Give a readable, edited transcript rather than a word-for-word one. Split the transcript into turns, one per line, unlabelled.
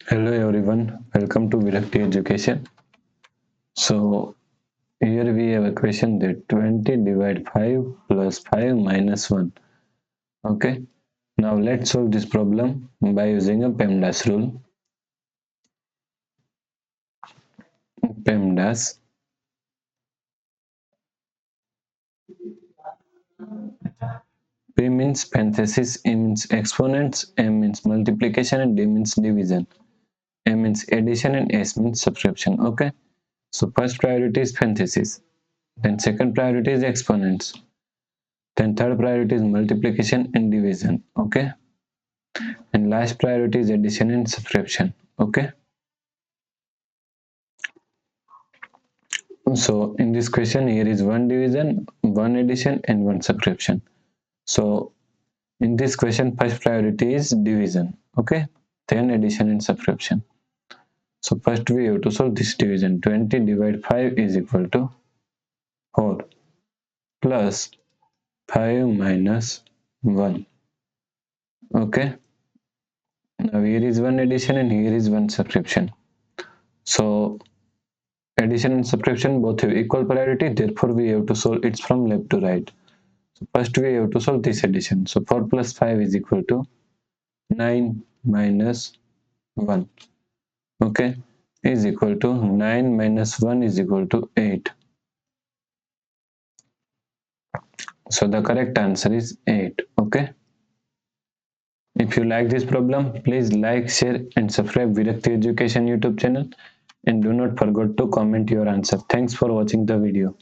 Hello everyone, welcome to Virakti Education. So here we have a question that 20 divide 5 plus 5 minus 1. Okay, now let's solve this problem by using a PEMDAS rule. PEMDAS. P means parenthesis, E means exponents, M means multiplication and D means division. M means addition and S means subtraction. Okay, so first priority is parenthesis, then second priority is exponents, then third priority is multiplication and division. Okay, and last priority is addition and subtraction. Okay, so in this question here is one division, one addition and one subtraction. So in this question first priority is division. Okay, then addition and subtraction. So first we have to solve this division. 20 divided 5 is equal to 4 plus 5 minus 1. Okay, now here is one addition and here is one subtraction. So addition and subtraction both have equal priority, therefore we have to solve it from left to right. So first we have to solve this addition. So 4 plus 5 is equal to 9 minus 1. Okay, is equal to 9 minus 1 is equal to 8. So the correct answer is 8. Okay. If you like this problem, please like, share and subscribe Virakti Education YouTube channel, and do not forget to comment your answer. Thanks for watching the video.